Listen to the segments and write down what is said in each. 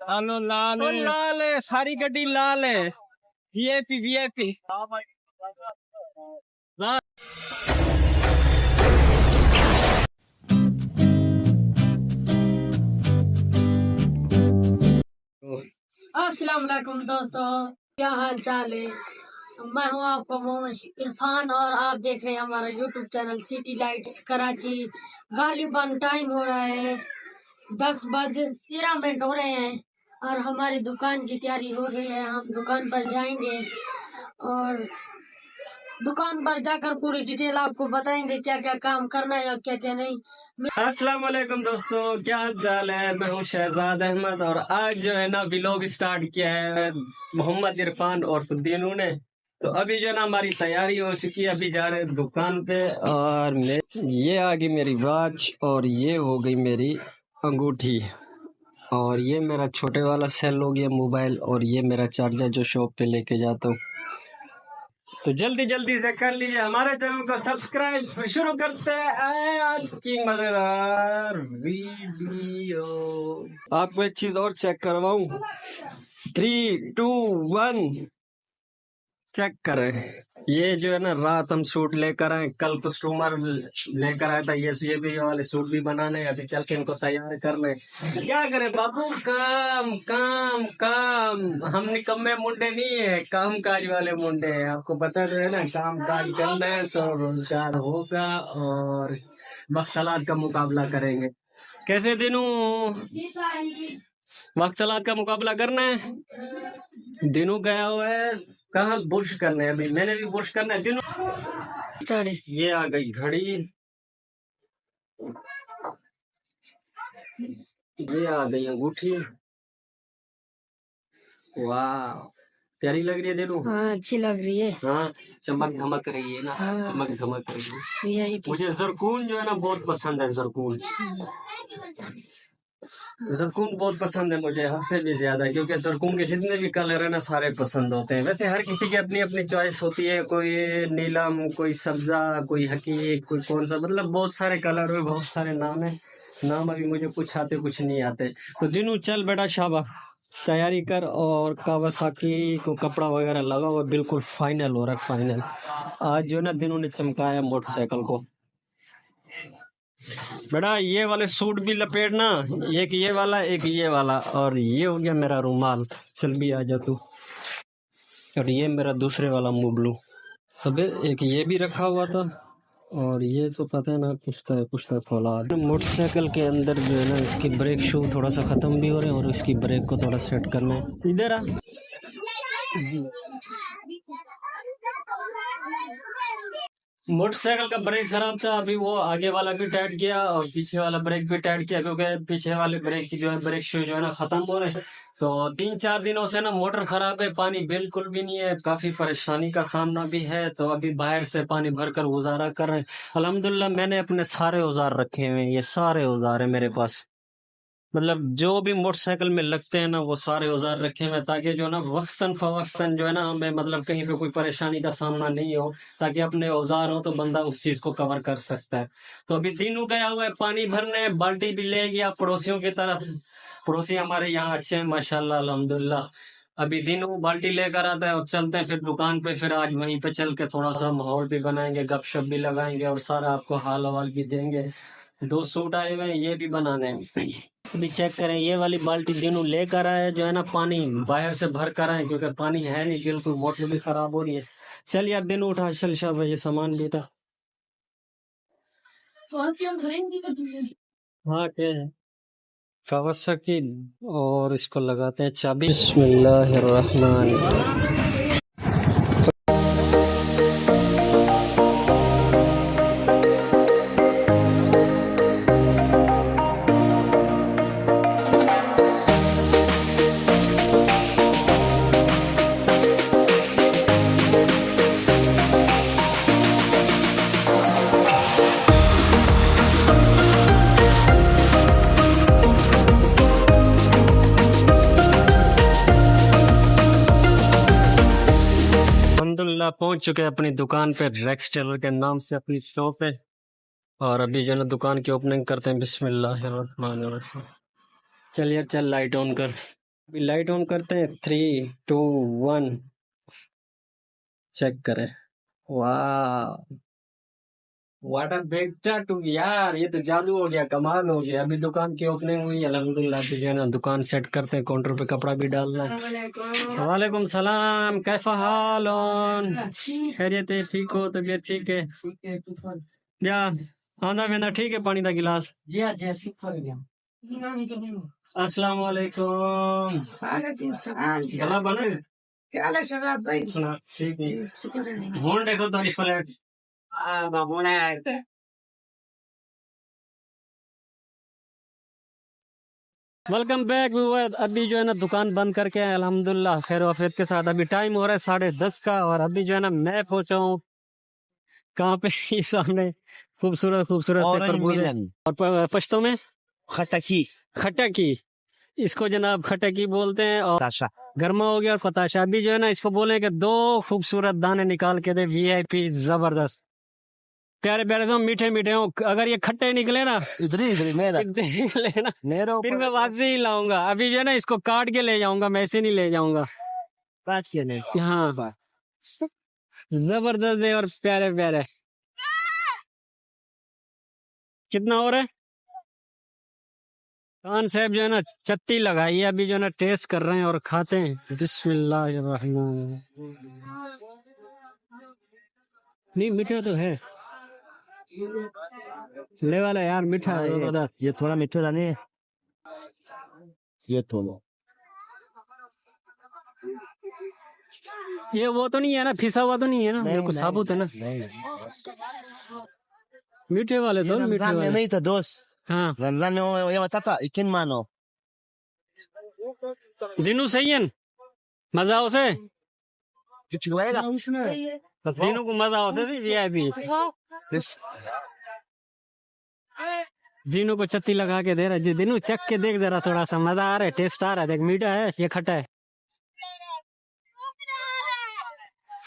लालो लाल ओ लाल है, सारी गड्डी लाल है। वीआईपी वीआईपी लाल। अस्सलाम वालेकुम दोस्तों, क्या हाल चाल है। मैं हूं आपका मोहम्मद इरफान और आप देख रहे हैं हमारा YouTube channel city lights Karachi. गालिबन टाइम हो रहा है 10 बज 13 मिनट हो रहे हैं और हमारी दुकान की तैयारी हो गई है। हम दुकान पर जाएंगे और दुकान पर जाकर पूरी डिटेल आपको बताएंगे क्या क्या काम करना है और क्या क्या नहीं। अस्सलाम वालेकुम दोस्तों, क्या हाल चाल है। मैं हूँ शहजाद अहमद और आज जो है ना व्लॉग स्टार्ट किया है मोहम्मद इरफान और दीनू ने। तो अभी जो है ना हमारी तैयारी हो चुकी है, अभी जा रहे हैं दुकान पे। और ये आ गई मेरी वॉच और ये हो गई मेरी अंगूठी और ये मेरा छोटे वाला सेल हो गया मोबाइल और ये मेरा चार्जर जो शॉप पे लेके जाता हूँ। तो जल्दी जल्दी से कर लीजिए हमारे चैनल को सब्सक्राइब। शुरू करते हैं आज की मजेदार वीडियो। आपको एक चीज और चेक करवाऊं। 3, 2, 1 चेक करें। ये जो है ना रात हम सूट लेकर आए, कल कस्टमर लेकर आया था ये भी वाले सूट भी बनाने, अभी चल के इनको तैयार करने। क्या करें बाबू, काम काम काम। हम निकम्मे मुंडे नहीं है, काम काज वाले मुंडे हैं। आपको पता तो है ना, काम काज करना है तो रोजगार होगा और वक्तलात का मुकाबला करेंगे। कैसे दिनों वक्तलात का मुकाबला करना है। दिनों गया हुआ है कहाँ बुर्श करने है, अभी मैंने भी बुर्श करना है। दिनों ये आ गई घड़ी, ये आ गई अंगूठी। वाह प्यारी लग रही है दिनों। हाँ अच्छी लग रही है। हाँ चमक धमक रही है ना। हाँ। चमक धमक रही है। यही मुझे जरकून जो है ना बहुत पसंद है। जरकून जरकून बहुत पसंद है मुझे, हद से भी ज्यादा, क्योंकि जरकून के जितने भी कलर है ना सारे पसंद होते हैं। वैसे हर किसी की अपनी अपनी चॉइस होती है, कोई नीलम, कोई सब्जा, कोई हकीक, कोई कौन सा, मतलब बहुत सारे कलर है, बहुत सारे नाम है। नाम अभी मुझे कुछ आते कुछ नहीं आते। तो दिनू चल बेटा शाबा तैयारी कर और कावासाकी को कपड़ा वगैरह लगा हुआ, बिल्कुल फाइनल हो रहा है फाइनल। आज जो ना दिनों ने चमकाया मोटरसाइकिल को। बेटा ये वाले सूट भी लपेटना, एक ये वाला एक ये वाला, और ये हो गया मेरा रुमाल। चल भी आ जा तू। और ये मेरा दूसरे वाला मुबलू। अबे एक ये भी रखा हुआ था और ये तो पता है ना पुश्ता फौलाद। मोटरसाइकिल के अंदर जो है ना इसकी ब्रेक शू थोड़ा सा खत्म भी हो रहे हैं और इसकी ब्रेक को थोड़ा सेट करना है। इधर आ। मोटरसाइकिल का ब्रेक खराब था, अभी वो आगे वाला भी टाइट किया और पीछे वाला ब्रेक भी टाइट किया, क्योंकि पीछे वाले ब्रेक की जो है ब्रेक शू जो है ना खत्म हो रहे हैं। तो 3-4 दिनों से ना मोटर खराब है, पानी बिल्कुल भी नहीं है, काफी परेशानी का सामना भी है। तो अभी बाहर से पानी भरकर गुजारा कर रहे हैं। अल्हम्दुलिल्लाह मैंने अपने सारे औजार रखे हुए हैं, ये सारे औजार है मेरे पास, मतलब जो भी मोटरसाइकिल में लगते हैं ना वो सारे औजार रखे हुए हैं, ताकि जो है ना वक्तन फवक्तन जो है ना हमें मतलब कहीं पे कोई परेशानी का सामना नहीं हो, ताकि अपने औजार हो तो बंदा उस चीज को कवर कर सकता है। तो अभी दिनों गया हुआ है पानी भरने, बाल्टी भी ले गया पड़ोसियों की तरफ। पड़ोसी हमारे यहाँ अच्छे हैं माशाल्लाह अल्हम्दुलिल्लाह। अभी दिनों बाल्टी लेकर आता है और चलते हैं फिर दुकान पे। फिर आज वहीं पे चल के थोड़ा सा माहौल भी बनाएंगे, गपशप भी लगाएंगे और सारा आपको हाल हवाल भी देंगे। 2 सूट आए हुए हैं, ये भी बनाने हैं। अभी चेक करें, ये वाली बाल्टी दिनों लेकर आए जो है ना, पानी बाहर से भर कर आए, क्योंकि पानी है नहीं, बिल्कुल मोटर भी खराब हो रही है। चल यार दिन उठा, चल शाबाश, ये सामान भी था। हाँ क्या है कावासाकी, और इसको लगाते हैं चाबी। बिस्मिल्लाहिर्रहमानिर्रहीम। अल्हम्दुलिल्लाह पहुंच चुके हैं अपनी दुकान पे, रेक्स टेलर के नाम से अपनी शॉप है। और अभी जो है ना दुकान की ओपनिंग करते हैं। बिस्मिल्लाहिर्रहमानिर्रहीम। चल यार चल लाइट ऑन कर। अभी लाइट ऑन करते हैं, 3, 2, 1 चेक करें। वाह, वाटर बेचा टू यार, ये तो जादू हो गया, कमाल हो गया। अभी दुकान की ओपनिंग हुई अल्हम्दुलिल्लाह। तो जो है ना दुकान सेट करते हैं, काउंटर पे कपड़ा भी डालना है। वालेकुम सलाम, कैसा हाल ऑन? खैरियत है? ठीक हो? तबीयत ठीक है? या खाना पीना ठीक है? पानी का गिलास। अस्सलाम वालेकुम। गला बने सुना ठीक है। फोन देखो तो इस प्लेट बाबू ने वेलकम बैक व्यूअर। अभी जो है ना दुकान बंद करके आए अल्हम्दुलिल्लाह खैर वाफियत के साथ। अभी टाइम हो रहा है 10:30 का, और अभी जो है ना मैं पहुंचा हूँ कहाँ पे ये सामने खूबसूरत खूबसूरत से Orange तरबूज melon, और पश्तो में khataki, खटकी, इसको जनाब खटकी बोलते हैं। और tasha. गर्मा हो गया और पताशा। अभी जो है ना इसको बोले कि 2 खूबसूरत दाने निकाल के दे, वीआईपी जबरदस्त प्यारे प्यारे तो मीठे मीठे हो। अगर ये खट्टे निकले ना इधर मेरा निकले ना नेरो फिर मैं वापसी ही लाऊंगा। अभी जो है ना इसको काट के ले जाऊंगा, मैं ऐसे नहीं ले जाऊंगा। काट के ने हाँ जबरदस्त है और प्यारे प्यारे। कितना हो रहा है? खान साहब जो है ना चत्ती लगाई है, अभी जो है ना टेस्ट कर रहे हैं और खाते हैं। बिस्मिल्लाहिर्रहमान। नहीं मीठा तो है, ले वाला यार मीठा है जबरदस्त। ये थोड़ा मीठा था नहीं ये थोड़ा ये वो तो नहीं है ना, फिसा हुआ तो नहीं है ना, नहीं, बिल्कुल नहीं, साबुत है ना। नहीं मीठे वाले ये तो मीठे रमजान में वाले। नहीं था दोस्त हाँ रमजान में ये बताता इकिन मानो दिनू सही है, मजा उसे कुछ लगेगा तो दिनू को मजा उसे वीआईपी। बस दिनू को चत्ती लगा के दे रहा है जी। दिनू चख के देख जरा, थोड़ा सा मजा आ रहा है, टेस्ट आ रहा है। देख मीठा है ये खट्टा है।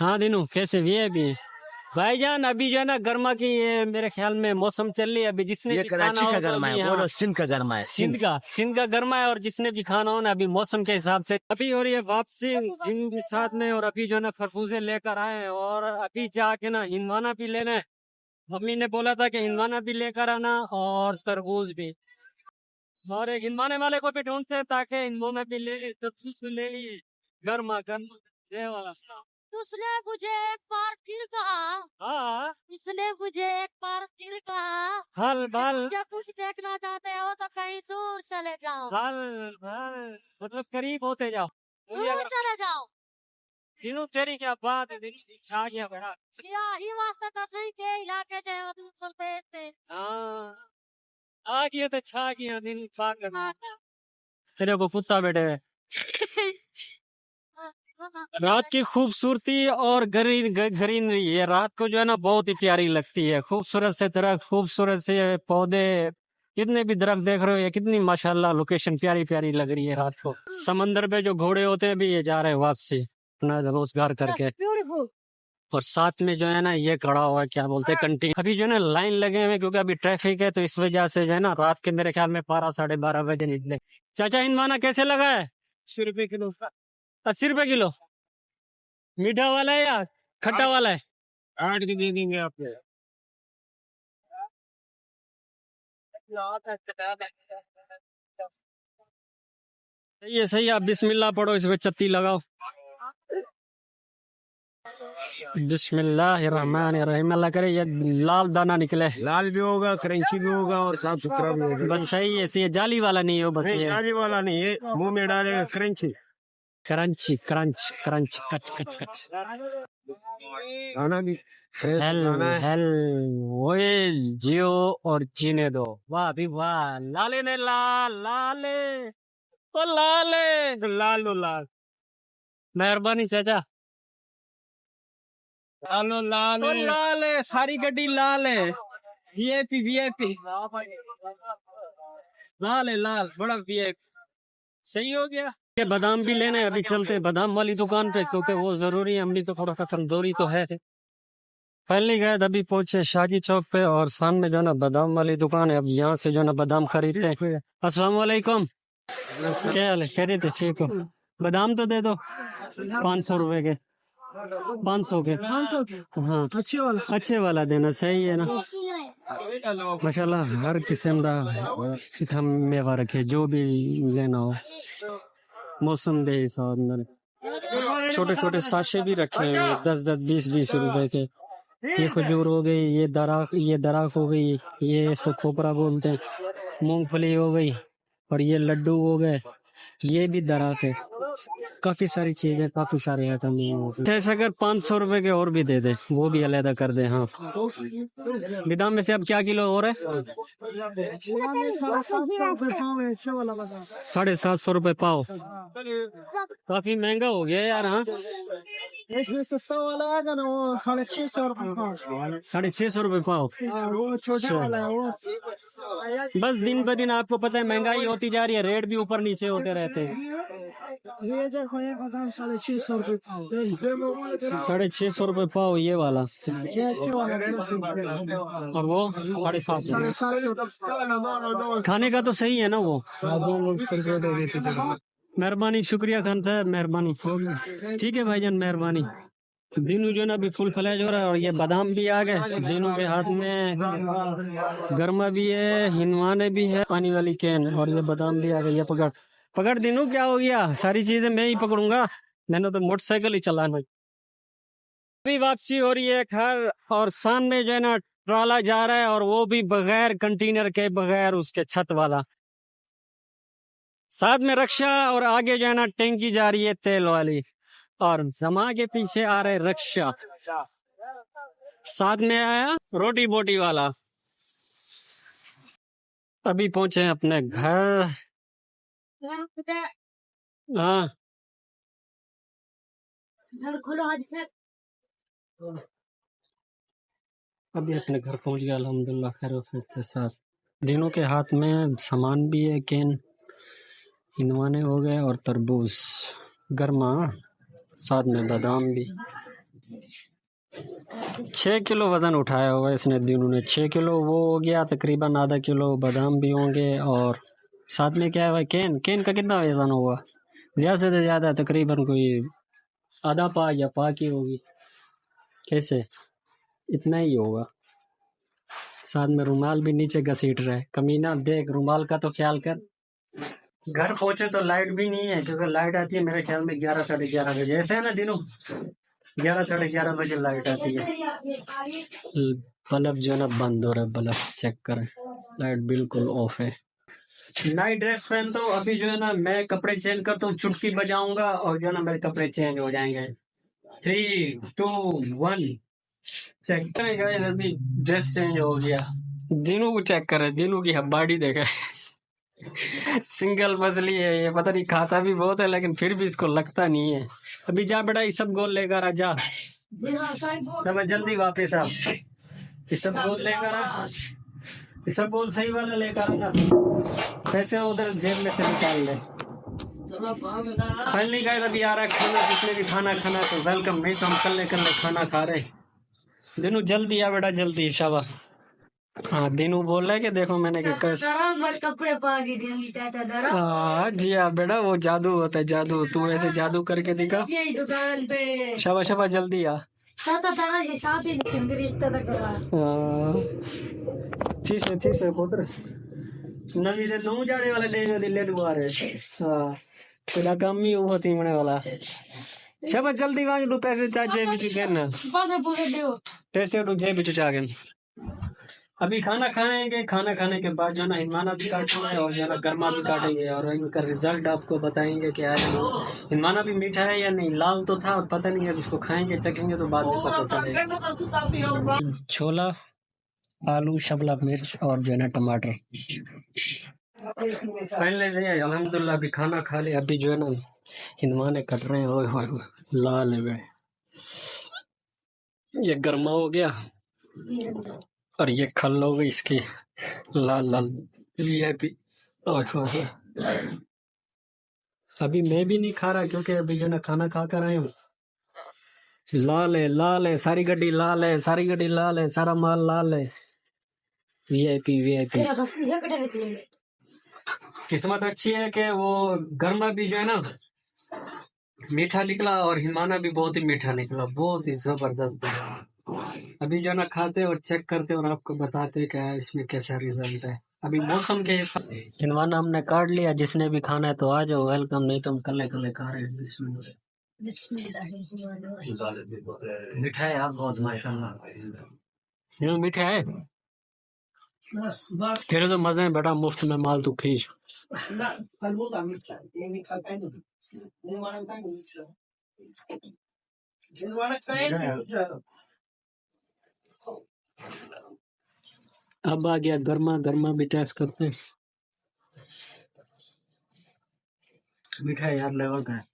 हाँ दिनू कैसे वीआईपी भाईजान। अभी जो है ना गर्मा की ये मेरे ख्याल में मौसम चल रही है। अभी जिसने ये भी खाना कराची हो का तो गर्मा अभी है हाँ बोलो सिंध का गर्मा है सिंध का गर्मा है। और जिसने भी खाना हो ना अभी मौसम के हिसाब से अभी हो रही है वापसी इनके साथ में। और अभी जो है ना खरबूजे लेकर आए हैं, और अभी जाके ना हिंदवाना भी लेना है। मम्मी ने बोला था कि हिंदवाना भी लेकर आना और तरबूज भी। और एक हिंदवाने वाले को भी ढूंढते हैं ताकि हिंदवाना भी ले, तरबूज भी ले लिए गर्मा गर्मा ये वाला। उसने मुझे एक बार फिर कहा, हाँ इसने मुझे एक बार फिर कहा, हल बल जब कुछ देखना चाहते हो तो कहीं दूर चले जाओ, हल हल मतलब करीब होते जाओ। मुझे दूर अगर चले जाओ। दिनों तेरी क्या बात है, दिनों छा गया बड़ा। ही वास्ते दसवीं के इलाके जे दूर चलते थे। हाँ आ गया तो छा गया दिन पागल। तेरे को कुत्ता बैठे हुए। रात की खूबसूरती और ग्रीनरी ये रात को जो है ना बहुत ही प्यारी लगती है। खूबसूरत से दरख्त, खूबसूरत से पौधे, जितने भी दरख्त देख रहे हो ये कितनी माशाल्लाह लोकेशन प्यारी प्यारी लग रही है रात को। समंदर पे जो घोड़े होते हैं भी ये जा रहे हैं वापसी अपना रोजगार करके। और साथ में जो है ना ये खड़ा हुआ है क्या बोलते हैं कंटिन्यू। अभी जो है ना लाइन लगे हुए क्योंकि अभी ट्रैफिक है, तो इस वजह से जो है ना रात के मेरे ख्याल में 12-12:30 बजे निकले। चाचा हिंदवाना कैसे लगा है? 80 रुपए किलो। 80 रुपए किलो मीठा वाला है या खट्टा वाला है? 8 की दे देंगे आपको। सही है सही है। आप बिस्मिल्लाह पढ़ो, इस पे चत्ती लगाओ। बिस्मिल्लाहिर्रहमानिर्रहीम। अल्लाह करे ये लाल दाना निकले। लाल भी होगा क्रंची भी होगा और साफ सुथरा भी होगा बस सही है सही है, जाली वाला नहीं हो बस ये जाली वाला नहीं ये मुंह में डालेगा क्रंची क्रंची क्रंच क्रंच कच कच कच। खाना भी हेल हेल ऑयल जियो और जीने दो। वाह भी वाह, लाले ने लाल लाले ओ लाले लाल ओ लाल। मेहरबानी चाचा। लालो लाल ओ लाल है, सारी गड्डी लाल है। वीआईपी वीआईपी लाल है लाल, बड़ा वीआईपी। सही हो गया। ये बादाम भी लेने अभी चलते हैं बादाम वाली दुकान पे क्योंकि वो जरूरी है। हम भी तो थोड़ा सा कमजोरी तो है। पहले गए अभी पहुंचे शादी चौक पे और सामने जो है ना बादाम वाली दुकान है। अब यहाँ से जो है ना बादाम खरीदते हैं। अस्सलाम वालेकुम। क्या हाल है? कह रहे थे ठीक हो? बादाम तो दे दो 500 रुपए के, 500 के। हाँ अच्छे वाला देना, सही है ना? माशाल्लाह हर किस्म का मेवा रखे, जो भी लेना हो मौसम दे हिसाब नाल। छोटे छोटे साशे भी रखे हैं 10-10 20-20 रुपए के। ये खजूर हो गई, ये दराख हो गई, ये इसको खोपरा बोलते हैं, मूंगफली हो गई, और ये लड्डू हो गए, ये भी दराख है। काफी सारी चीजें, काफी सारे आइटम है। जैसे अगर 500 रुपए के और भी दे दे, वो भी अलहदा कर दे। हाँ बादाम में से अब क्या किलो हो रहा है? 750 रुपए पाव। काफी महंगा हो गया यार। हाँ इसमें सस्ता वाला आएगा ना, वो 650 रुपये पाव। 650 रुपए पाव। वो छोटा वाला है वो। बस दिन ब दिन आपको पता है महंगाई होती जा रही है, रेट भी ऊपर नीचे होते रहते हैं। ये देखो ये बादाम 650 रुपये पाव। 650 रुपए पाव ये वाला, और वो 750। खाने का तो सही है ना वो? मेहरबानी, शुक्रिया खान साहब, मेहरबानी। ठीक है भाईजान, मेहरबानी। दीनू जो ना अभी फुल फ्लैज हो रहा है, और ये बादाम भी आ गए दीनू के हाथ में। गर्मा भी है, हिनवाने भी है, पानी वाली कैन, और ये बादाम भी आ गए। ये पकड़ पकड़ दीनू, क्या हो गया? सारी चीजें मैं ही पकड़ूंगा, मैंने तो मोटरसाइकिल ही चलाना। अभी वापसी हो रही है घर, और सामने जो है ना ट्राला जा रहा है, और वो भी बगैर कंटेनर के, बगैर उसके छत वाला। साथ में रक्षा, और आगे जो है ना टैंकी जा रही है तेल वाली, और जमा के पीछे आ रहे रक्षा। साथ में आया रोटी बोटी वाला। अभी पहुंचे हैं अपने घर। हाँ अभी अपने घर पहुंच गया अल्हम्दुलिल्लाह खैर वफीयत के साथ। दिनों के हाथ में सामान भी है, कैन हिनवाने हो गए, और तरबूज गर्मा, साथ में बादाम भी। 6 किलो वजन उठाया होगा इसने दिनों ने। 6 किलो वो हो गया, तकरीबन आधा किलो बादाम भी होंगे, और साथ में क्या है भाई, कैन का कितना वजन होगा? ज्यादा से ज्यादा तकरीबन कोई आधा पा या पा की होगी, कैसे इतना ही होगा। साथ में रुमाल भी नीचे घसीट रहा है कमीना, देख रुमाल का तो ख्याल कर। घर पहुंचे तो लाइट भी नहीं है, क्योंकि लाइट आती है मेरे ख्याल में 11 साढ़े 11 बजे, ऐसे है ना दिनों? 11 साढ़े 11 बजे लाइट आती है। बल्ब जो है ना बंद हो रहा है, बल्ब चेक करें, लाइट बिल्कुल ऑफ है। नाइट ड्रेस पहनता हूँ अभी, जो है ना मैं कपड़े चेंज करता हूँ, चुटकी बजाऊंगा और जो है ना मेरे कपड़े चेंज हो जाएंगे। 3 2 1 चेक करेगा। इधर भी ड्रेस चेंज हो गया। दिनों को चेक करे, दिनों की बॉडी देखे सिंगल मछली है ये, पता नहीं खाता भी बहुत है, लेकिन फिर भी इसको लगता नहीं है। अभी जा बेटा, ये सब गोल लेकर आ जा, मैं जल्दी वापस आ। ये सब गोल लेकर आ, ये सब गोल सही वाला लेकर आना। पैसे उधर जेब में से निकाल ले। फाइनली गाइस अभी आ रहा है खाना, जिसने भी खाना खाना तो वेलकम, नहीं तो हम कल खाना खा रहे। दिनू जल्दी आ बेटा, जल्दी शाबाश। हाँ दिनू बोल रहा है कि देखो मैंने कपड़े पा के देंगी चाचा डरा। हाँ जी हाँ बेटा, वो जादू होता है, जादू। तू ऐसे जादू करके दिखा। यही दुकान पे शाबाश शाबाश, जल्दी आ चाचा तारा ये शादी नहीं रिश्ता तक ठीक है पुत्र। नवी से तू जाने वाला डे में दिल्ली डुबा रहे। हाँ तेरा काम ही होती मने वाला। शाबाश जल्दी वांग दो पैसे चाचे बिचु कहना। पैसे उठो जेब बिचु चागन। अभी खाना खाएंगे, खाना खाने के बाद जो ना हिनवाना भी काटना है, और जो ना गर्मा भी काटेंगे, और इनका रिजल्ट आपको बताएंगे कि आज हिनवाना भी मीठा है या नहीं। लाल तो था, पता नहीं है, इसको खाएंगे चखेंगे तो बाद में पता चलेगा। छोला, आलू, शिमला मिर्च, और जो है ना टमाटर। फाइनली अल्हम्दुलिल्लाह अभी खाना खा ले। अभी जो है ना हिनवाने कट रहे हैं, ओए लाल है वे। ये गर्मा हो गया, और ये खल हो गई इसकी लाल लाल वीआईपी। अभी मैं भी नहीं खा रहा, क्योंकि अभी जो ना खाना खा कर आए हूँ। लाल है सारी गड्डी, लाल है सारी गड्डी, लाल है सारा माल, लाल है। वीआईपी किस्मत अच्छी है कि वो गर्मा भी जो है ना मीठा निकला और हिमाना भी बहुत ही मीठा निकला, बहुत ही जबरदस्त बना। अभी जो है ना खाते और चेक करते और आपको बताते क्या है इसमें कैसा रिजल्ट है। अभी मौसम के हिसाब हिमाना हमने काट लिया, जिसने भी खाना है तो आ जाओ, वेलकम, नहीं तो हम कल्ले कल्ले खा रहे हैं। मीठा है यार बहुत, माशाल्लाह। यूं मीठा है, तेरे तो मजे हैं बेटा, मुफ्त में माल तू खींच। अब आ गया गर्मा गर्मा भी टेस्ट करते हैं। मीठा है यार, लेवल का है।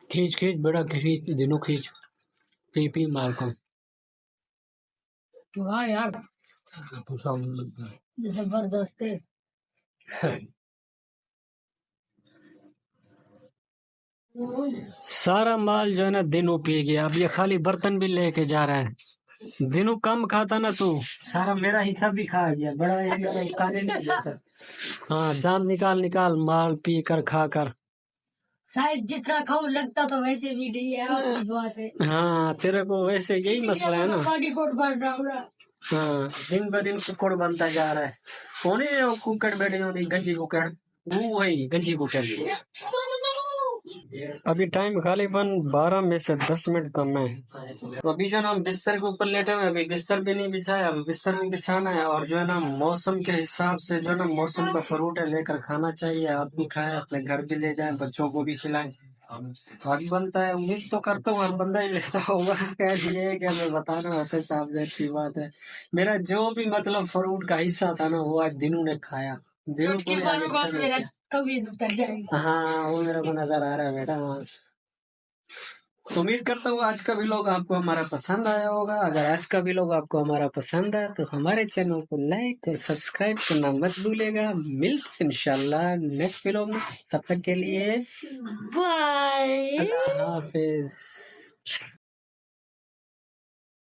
खींच खींच बेटा, खींच दिनों खींच, पी पी मार को। वाह यार, जबरदस्त है। सारा माल जो है ना दिनों पी गया, अब ये खाली बर्तन भी लेके जा रहा है। दिनों कम खाता ना तू, सारा मेरा हिस्सा भी खा गया, बड़ा ये मेरा हिस्सा नहीं लेता। हाँ, दांत निकाल निकाल माल पी कर खा कर। शायद जितना खाओ लगता तो वैसे भी नहीं है आपकी दुआ से। हाँ, तेरे को वैसे यही मसला है ना। बॉडी कोड बढ़ रहा हूँ। हाँ, दिन ब दिन कुकड़ बनता जा रहा है। कौन है वो कुकड़ बैठे होती गंजी कुकड़, वो है गंजी कुकड़। अभी टाइम खालीपन 12 में से 10 मिनट कम है। तो अभी जो है ना हम बिस्तर के ऊपर लेटे हुए, अभी बिस्तर भी नहीं बिछाया, अभी बिस्तर भी बिछाना है। और जो है ना मौसम के हिसाब से जो है ना मौसम का फ्रूट है लेकर खाना चाहिए। आप भी खाएं, अपने घर भी ले जाएं, बच्चों को भी खिलाएं। और बनता है, उम्मीद तो करता हूँ हर बंदा ही लेता होगा। ये क्या मैं बता रहा हूँ, साहब से अच्छी बात है। मेरा जो भी मतलब फ्रूट का हिस्सा था ना वो आज दिनों ने खाया। दिनों को भी आगे अच्छा नहीं किया। कभी उतर जाएगा। हाँ, वो मेरे को नजर आ रहा है बेटा। हाँ, उम्मीद करता हूँ आज का व्लॉग आपको हमारा पसंद आया होगा। अगर आज का व्लॉग आपको हमारा पसंद आया तो हमारे चैनल को लाइक और सब्सक्राइब करना मत भूलिएगा। मिलते हैं इंशाल्लाह नेक्स्ट व्लॉग में, तब तक के लिए बाय। अल्लाह हाफिज।